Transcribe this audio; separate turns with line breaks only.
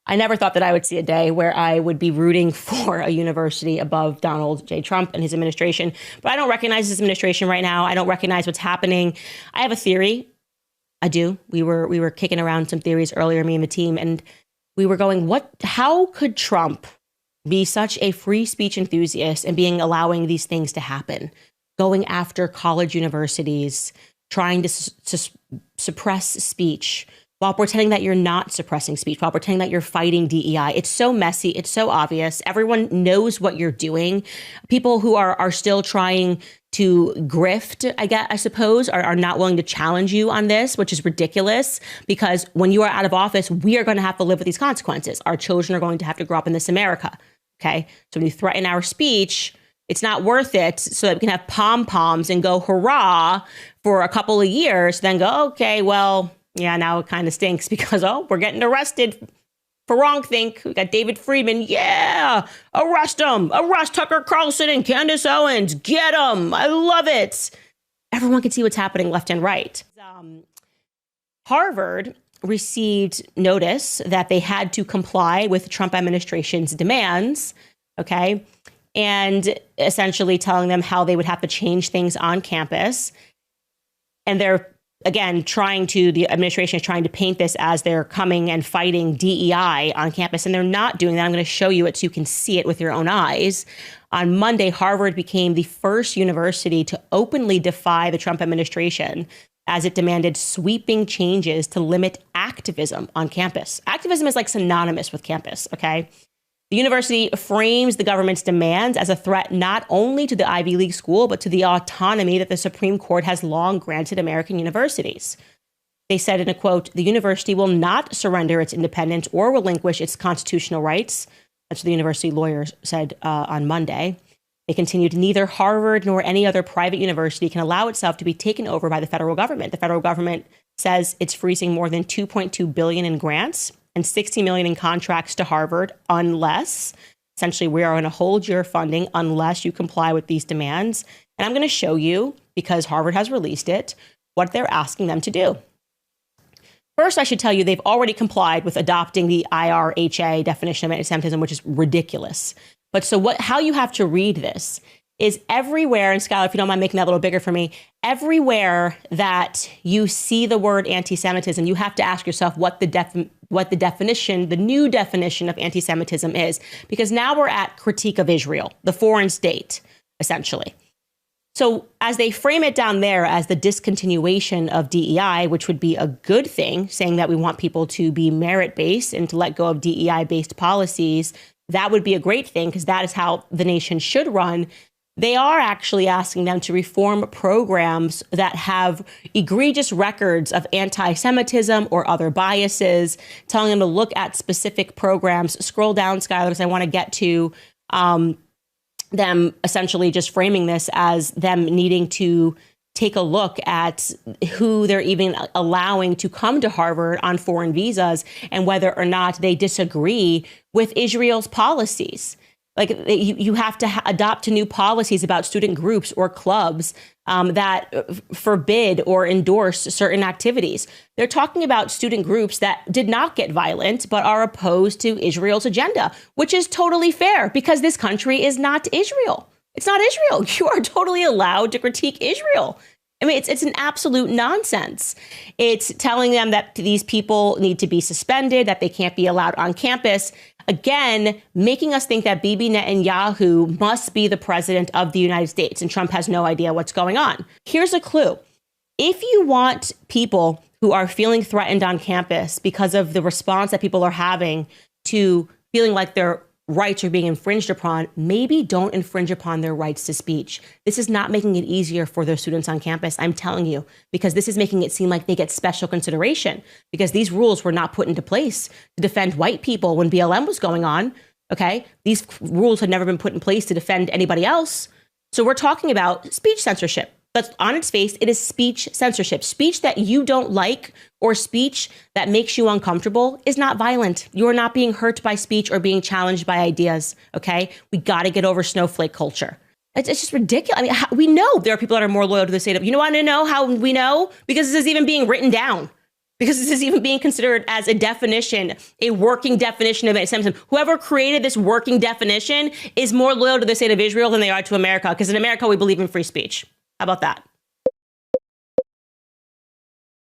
I never thought that I would see a day where I would be rooting for a university above Donald J. Trump and his administration. But I don't recognize his administration right now. I don't recognize what's happening. I have a theory. I do. We were kicking around some theories earlier, me and the team, and we were going, how could Trump be such a free speech enthusiast and allowing these things to happen, going after college universities, trying to suppress speech, while pretending that you're not suppressing speech, while pretending that you're fighting DEI. It's so messy. It's so obvious. Everyone knows what you're doing. People who are still trying to grift, I suppose, are not willing to challenge you on this, which is ridiculous, because when you are out of office, we are going to have to live with these consequences. Our children are going to have to grow up in this America. Okay. So when you threaten our speech, it's not worth it so that we can have pom-poms and go hurrah for a couple of years, then go, okay, well, yeah, now it kind of stinks because, we're getting arrested for wrongthink. We got David Friedman. Yeah, arrest him. Arrest Tucker Carlson and Candace Owens. Get them. I love it. Everyone can see what's happening left and right. Harvard received notice that they had to comply with the Trump administration's demands, okay, and essentially telling them how they would have to change things on campus. And they're again, the administration is trying to paint this as they're coming and fighting DEI on campus, and they're not doing that. I'm going to show you it so you can see it with your own eyes. On Monday, Harvard became the first university to openly defy the Trump administration as it demanded sweeping changes to limit activism on campus. Activism is like synonymous with campus, okay? The university frames the government's demands as a threat not only to the Ivy League school, but to the autonomy that the Supreme Court has long granted American universities. They said in a quote, "The university will not surrender its independence or relinquish its constitutional rights." That's what the university lawyers said on Monday. They continued, "Neither Harvard nor any other private university can allow itself to be taken over by the federal government." The federal government says it's freezing more than $2.2 billion in grants and $60 million in contracts to Harvard unless, essentially, we are going to hold your funding unless you comply with these demands. And I'm going to show you, because Harvard has released it, what they're asking them to do. First, I should tell you they've already complied with adopting the IRHA definition of anti-Semitism, which is ridiculous. But how you have to read this is everywhere, and Skylar, if you don't mind making that a little bigger for me, everywhere that you see the word anti-Semitism, you have to ask yourself what the new definition of anti-Semitism is, because now we're at critique of Israel, the foreign state, essentially. So as they frame it down there as the discontinuation of DEI, which would be a good thing, saying that we want people to be merit-based and to let go of DEI-based policies, that would be a great thing because that is how the nation should run. They are actually asking them to reform programs that have egregious records of anti-Semitism or other biases, telling them to look at specific programs. Scroll down, Skylar, because I want to get to them essentially just framing this as them needing to take a look at who they're even allowing to come to Harvard on foreign visas and whether or not they disagree with Israel's policies. Like you have to adopt new policies about student groups or clubs that forbid or endorse certain activities. They're talking about student groups that did not get violent, but are opposed to Israel's agenda, which is totally fair because this country is not Israel. It's not Israel. You are totally allowed to critique Israel. I mean, it's an absolute nonsense. It's telling them that these people need to be suspended, that they can't be allowed on campus. Again, making us think that Bibi Netanyahu must be the president of the United States and Trump has no idea what's going on. Here's a clue. If you want people who are feeling threatened on campus because of the response that people are having to feeling like their rights are being infringed upon, maybe don't infringe upon their rights to speech. This is not making it easier for their students on campus, I'm telling you, because this is making it seem like they get special consideration because these rules were not put into place to defend white people when BLM was going on, okay? These rules had never been put in place to defend anybody else. So we're talking about speech censorship. But on its face, it is speech censorship. Speech that you don't like or speech that makes you uncomfortable is not violent. You're not being hurt by speech or being challenged by ideas, okay? We got to get over snowflake culture. It's just ridiculous. I mean, we know there are people that are more loyal to the state of, you want to know how we know? Because this is even being written down. because this is even being considered as a definition, a working definition of anti-Semitism. Whoever created this working definition is more loyal to the state of Israel than they are to America, because in America, we believe in free speech. How about that?